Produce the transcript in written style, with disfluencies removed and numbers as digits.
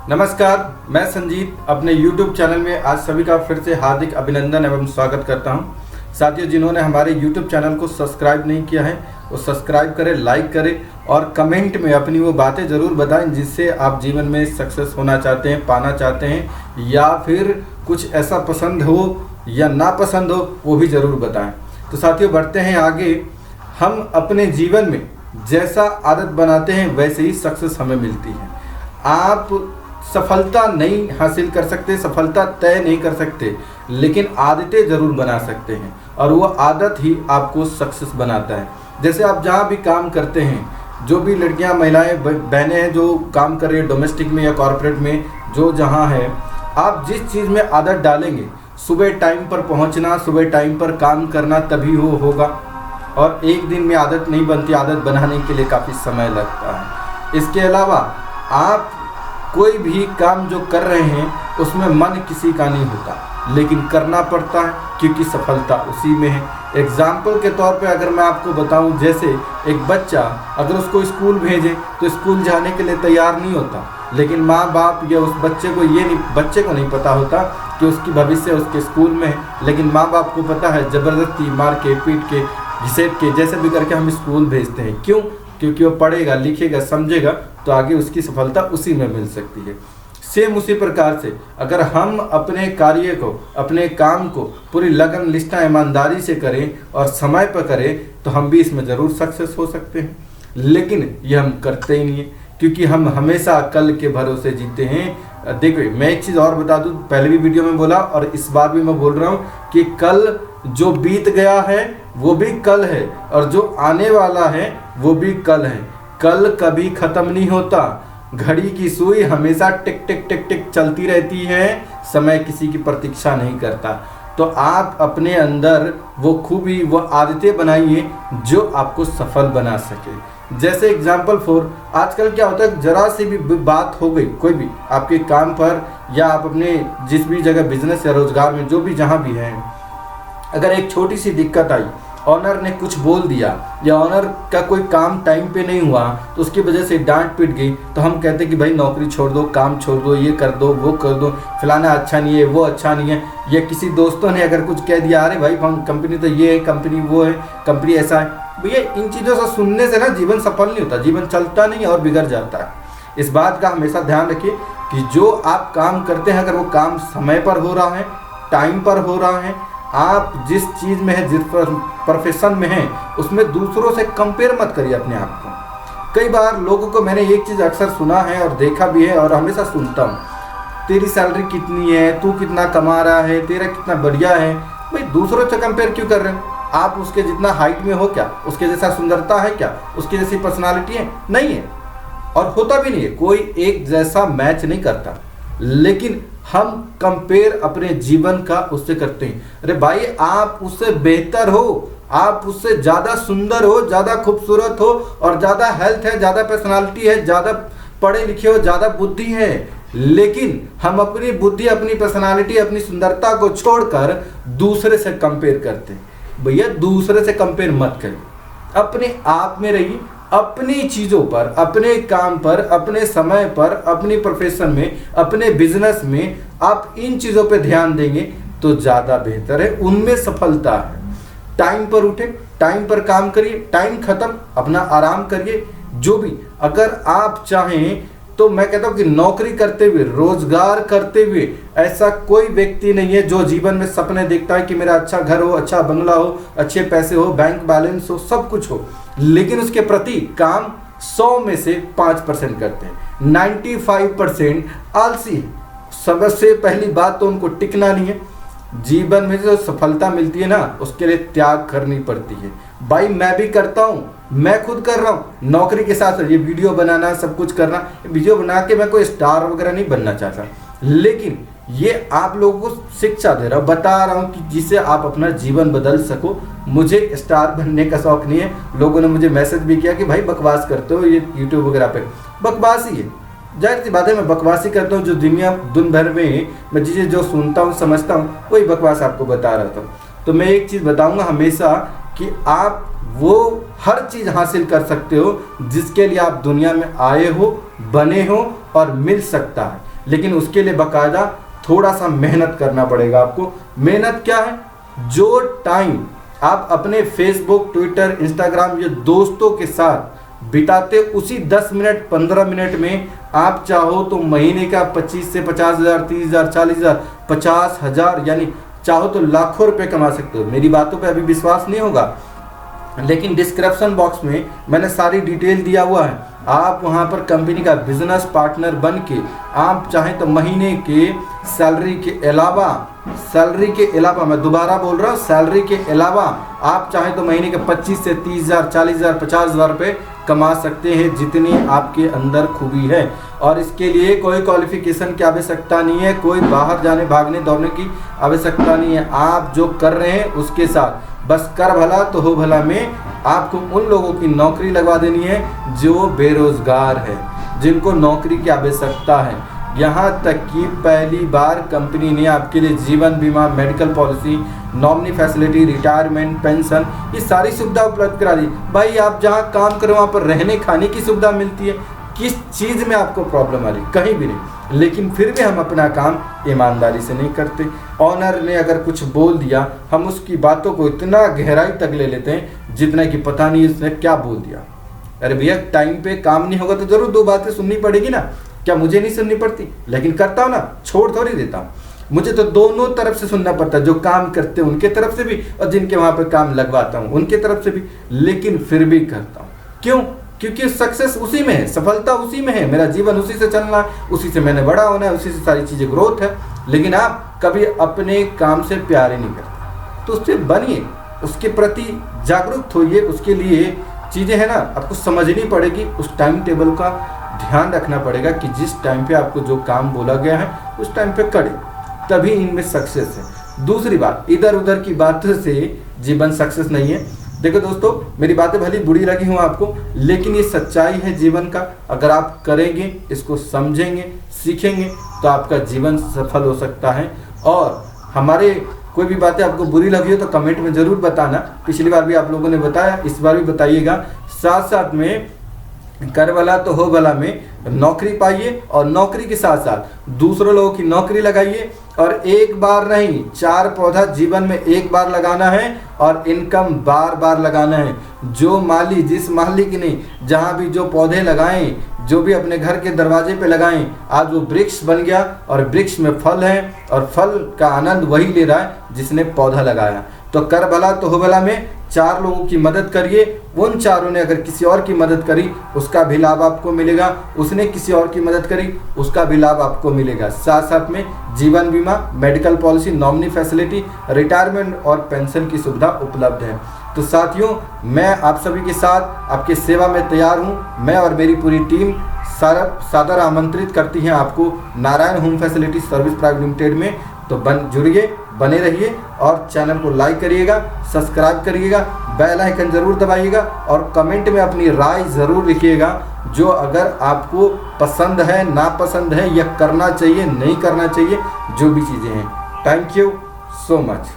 नमस्कार, मैं संजीत अपने YouTube चैनल में आज सभी का फिर से हार्दिक अभिनंदन एवं स्वागत करता हूं। साथियों, जिन्होंने हमारे YouTube चैनल को सब्सक्राइब नहीं किया है वो सब्सक्राइब करें, लाइक करें और कमेंट में अपनी वो बातें ज़रूर बताएं जिससे आप जीवन में सक्सेस होना चाहते हैं, पाना चाहते हैं, या फिर कुछ ऐसा पसंद हो या नापसंद हो वो भी ज़रूर बताएं। तो साथियों, बढ़ते हैं आगे। हम अपने जीवन में जैसा आदत बनाते हैं वैसे ही सक्सेस हमें मिलती है। आप सफलता नहीं हासिल कर सकते, सफलता तय नहीं कर सकते, लेकिन आदतें ज़रूर बना सकते हैं और वो आदत ही आपको सक्सेस बनाता है। जैसे आप जहाँ भी काम करते हैं, जो भी लड़कियाँ, महिलाएं, बहनें हैं जो काम कर रही है डोमेस्टिक में या कॉर्पोरेट में, जो जहाँ है, आप जिस चीज़ में आदत डालेंगे, सुबह टाइम पर पहुँचना, सुबह टाइम पर काम करना, तभी वो होगा। और एक दिन में आदत नहीं बनती, आदत बनाने के लिए काफ़ी समय लगता है। इसके अलावा आप कोई भी काम जो कर रहे हैं उसमें मन किसी का नहीं होता, लेकिन करना पड़ता है क्योंकि सफलता उसी में है। एग्जाम्पल के तौर पे अगर मैं आपको बताऊं, जैसे एक बच्चा अगर उसको स्कूल भेजें तो स्कूल जाने के लिए तैयार नहीं होता, लेकिन माँ बाप या उस बच्चे को नहीं पता होता कि उसकी भविष्य उसके स्कूल में है, लेकिन माँ बाप को पता है, ज़बरदस्ती मार के, पीट के, घिसेट के, जैसे भी करके हम स्कूल भेजते हैं। क्यों? क्योंकि वो पढ़ेगा, लिखेगा, समझेगा तो आगे उसकी सफलता उसी में मिल सकती है। सेम उसी प्रकार से अगर हम अपने कार्य को, अपने काम को पूरी लगन, निष्ठा, ईमानदारी से करें और समय पर करें तो हम भी इसमें ज़रूर सक्सेस हो सकते हैं। लेकिन ये हम करते ही नहीं है क्योंकि हम हमेशा कल के भरोसे जीते हैं। देखिए, मैं एक चीज़ और बता दूं, पहले भी वीडियो में बोला और इस बार भी मैं बोल रहा हूं कि कल जो बीत गया है वो भी कल है और जो आने वाला है वो भी कल है। कल कभी ख़त्म नहीं होता। घड़ी की सुई हमेशा टिक टिक टिक टिक चलती रहती है, समय किसी की प्रतीक्षा नहीं करता। तो आप अपने अंदर वो खूबी, वो आदतें बनाइए जो आपको सफल बना सके। जैसे एग्जाम्पल फॉर, आजकल क्या होता है, जरा सी भी बात हो गई कोई भी आपके काम पर या आप अपने जिस भी जगह बिजनेस या रोजगार में जो भी जहाँ भी हैं, अगर एक छोटी सी दिक्कत आई, ऑनर ने कुछ बोल दिया या ऑनर का कोई काम टाइम पे नहीं हुआ तो उसकी वजह से डांट पीट गई, तो हम कहते हैं कि भाई नौकरी छोड़ दो, काम छोड़ दो, ये कर दो, वो कर दो, फलाना अच्छा नहीं है, वो अच्छा नहीं है। या किसी दोस्तों ने अगर कुछ कह दिया, अरे भाई कंपनी तो ये है, कंपनी वो है, कंपनी ऐसा है। भैया, इन चीज़ों से सुनने से ना जीवन सफल नहीं होता, जीवन चलता नहीं और बिगड़ जाता है। इस बात का हमेशा ध्यान रखिए कि जो आप काम करते हैं, अगर वो काम समय पर हो रहा है, टाइम पर हो रहा है, आप जिस चीज़ में है, जिस प्रोफेशन में हैं, उसमें दूसरों से कंपेयर मत करिए अपने आप को। कई बार लोगों को मैंने एक चीज़ अक्सर सुना है और देखा भी है और हमेशा सुनता हूँ, तेरी सैलरी कितनी है, तू कितना कमा रहा है, तेरा कितना बढ़िया है। भाई, दूसरों से कंपेयर क्यों कर रहे हैं? आप उसके जितना हाइट में हो क्या? उसके जैसा सुंदरता है क्या? उसकी जैसी पर्सनालिटी है? नहीं है, और होता भी नहीं है। कोई एक जैसा मैच नहीं करता, लेकिन हम कंपेयर अपने जीवन का उससे करते हैं। अरे भाई, आप उससे बेहतर हो, आप उससे ज़्यादा सुंदर हो, ज़्यादा खूबसूरत हो और ज़्यादा हेल्थ है, ज़्यादा पर्सनालिटी है, ज़्यादा पढ़े लिखे हो, ज़्यादा बुद्धि है, लेकिन हम अपनी बुद्धि, अपनी पर्सनालिटी, अपनी सुंदरता को छोड़कर दूसरे से कंपेयर करते हैं। भैया, दूसरे से कंपेयर मत करिए, अपने आप में रहिए, अपनी चीज़ों पर, अपने काम पर, अपने समय पर, अपनी प्रोफेशन में, अपने बिजनेस में आप इन चीज़ों पे ध्यान देंगे तो ज़्यादा बेहतर है, उनमें सफलता है। टाइम पर उठें, टाइम पर काम करिए, टाइम खत्म, अपना आराम करिए। जो भी, अगर आप चाहें तो मैं कहता हूँ कि नौकरी करते हुए, रोजगार करते हुए ऐसा कोई व्यक्ति नहीं है जो जीवन में सपने देखता है कि मेरा अच्छा घर हो, अच्छा बंगला हो, अच्छे पैसे हो, बैंक बैलेंस हो, सब कुछ हो, लेकिन उसके प्रति काम 100 में से 5% करते हैं। 95% आलसी है। सबसे पहली बात तो उनको टिकना नहीं है। जीवन में जो सफलता मिलती है ना, उसके लिए त्याग करनी पड़ती है। भाई, मैं भी करता हूँ, मैं खुद कर रहा हूँ, नौकरी के साथ ये वीडियो बनाना, सब कुछ करना। वीडियो बना के मैं कोई स्टार वगैरह नहीं बनना चाहता, लेकिन ये आप लोगों को शिक्षा दे रहा हूँ, बता रहा हूँ कि जिससे आप अपना जीवन बदल सको। मुझे स्टार बनने का शौक नहीं है। लोगों ने मुझे मैसेज भी किया कि भाई बकवास करते हो, ये यूट्यूब वगैरह पे बकवास ही है। जाहिर सी बात है, मैं बकवासी करता हूँ। जो दिन भर में मैं चीज़ें जो सुनता हूँ, समझता हूँ, वही बकवास आपको बता रहा था। तो मैं एक चीज़ बताऊँगा हमेशा कि आप वो हर चीज़ हासिल कर सकते हो जिसके लिए आप दुनिया में आए हो, बने हो और मिल सकता है। लेकिन उसके लिए बाकायदा थोड़ा सा मेहनत करना पड़ेगा आपको। मेहनत क्या है? जो टाइम आप अपने फेसबुक, ट्विटर, इंस्टाग्राम या दोस्तों के साथ बिताते, उसी 10 मिनट 15 मिनट में आप चाहो तो महीने का 25 से 50,000, 30,000, 40,000, 50,000 यानी चाहो तो लाखों रुपए कमा सकते हो। मेरी बातों पे अभी विश्वास नहीं होगा, लेकिन डिस्क्रिप्शन बॉक्स में मैंने सारी डिटेल दिया हुआ है। आप वहां पर कंपनी का बिजनेस पार्टनर बन के आप चाहें तो महीने के सैलरी के अलावा मैं दोबारा बोल रहा हूँ, सैलरी के अलावा आप चाहें तो महीने के 25 से 30,000, 40,000, 50,000 रुपये कमा सकते हैं, जितनी आपके अंदर खूबी है। और इसके लिए कोई क्वालिफिकेशन की आवश्यकता नहीं है, कोई बाहर जाने भागने दौड़ने की आवश्यकता नहीं है। आप जो कर रहे हैं उसके साथ बस कर भला तो हो भला में आपको उन लोगों की नौकरी लगवा देनी है जो बेरोजगार है, जिनको नौकरी की आवश्यकता है। यहाँ तक कि पहली बार कंपनी ने आपके लिए जीवन बीमा, medical policy, nominee facility, retirement, pension, ये सारी सुविधा उपलब्ध करा दी। भाई आप जहाँ काम करें वहाँ पर रहने खाने की सुविधा मिलती है। किस चीज़ में आपको प्रॉब्लम आ रही? कहीं भी नहीं। लेकिन फिर भी हम अपना काम ईमानदारी से नहीं करते। ऑनर ने अगर कुछ बोल दिया, हम उसकी बातों को इतना गहराई तक ले लेते हैं जितना कि पता नहीं उसने क्या बोल दिया। अरे भैया, टाइम पे काम नहीं होगा तो जरूर 2 बातें सुननी पड़ेगी ना। क्या मुझे नहीं सुननी पड़ती? लेकिन करता हूँ ना, छोड़ थोड़ी देता हूँ। मुझे तो दोनों तरफ से सुनना पड़ता है, जो काम करते हैं उनके तरफ से भी और जिनके वहाँ पे काम लगवाता हूँ उनके तरफ से भी, लेकिन फिर भी करता हूँ। क्यों? क्योंकि सक्सेस उसी में है, सफलता उसी में है, मेरा जीवन उसी से चलना है, उसी से मैंने बड़ा होना है, उसी से सारी चीज़ें ग्रोथ है। लेकिन आप कभी अपने काम से प्यार ही नहीं करते, तो उससे बनिए, उसके प्रति जागरूक होइए। उसके लिए चीज़ें है ना, आपको समझनी पड़ेगी। उस टाइम टेबल का ध्यान रखना पड़ेगा कि जिस टाइम पे आपको जो काम बोला गया है उस टाइम पे करें, तभी इनमें सक्सेस है। दूसरी बात, इधर उधर की बातों से जीवन सक्सेस नहीं है। देखो दोस्तों, मेरी बातें भली बुरी लगी हूँ आपको, लेकिन ये सच्चाई है जीवन का। अगर आप करेंगे, इसको समझेंगे, सीखेंगे, तो आपका जीवन सफल हो सकता है। और हमारे कोई भी बातें आपको बुरी लगी हो तो कमेंट में ज़रूर बताना। पिछली बार भी आप लोगों ने बताया, इस बार भी बताइएगा। साथ साथ में कर भला तो हो भला में नौकरी पाइए, और नौकरी के साथ साथ दूसरों लोगों की नौकरी लगाइए। और एक बार नहीं, 4 पौधा जीवन में एक बार लगाना है और इनकम बार बार लगाना है। जो माली, जिस माली की नहीं, जहाँ भी जो पौधे लगाएं, जो भी अपने घर के दरवाजे पे लगाएं, आज वो वृक्ष बन गया और वृक्ष में फल है, और फल का आनंद वही ले रहा है जिसने पौधा लगाया। तो कर भला तो हो भला में 4 लोगों की मदद करिए। उन 4 ने अगर किसी और की मदद करी, उसका भी लाभ आपको मिलेगा। उसने किसी और की मदद करी, उसका भी लाभ आपको मिलेगा। साथ साथ में जीवन बीमा, medical policy, nominee facility, retirement और पेंशन की सुविधा उपलब्ध है। तो साथियों, मैं आप सभी के साथ आपकी सेवा में तैयार हूँ। मैं और मेरी पूरी टीम सादर आमंत्रित करती हैं आपको Narayan home facility service private limited में। तो जुड़िए, बने रहिए और चैनल को लाइक करिएगा, सब्सक्राइब करिएगा, बेल आइकन ज़रूर दबाइएगा और कमेंट में अपनी राय ज़रूर लिखिएगा, जो अगर आपको पसंद है, नापसंद है, या करना चाहिए, नहीं करना चाहिए, जो भी चीज़ें हैं। Thank you so much.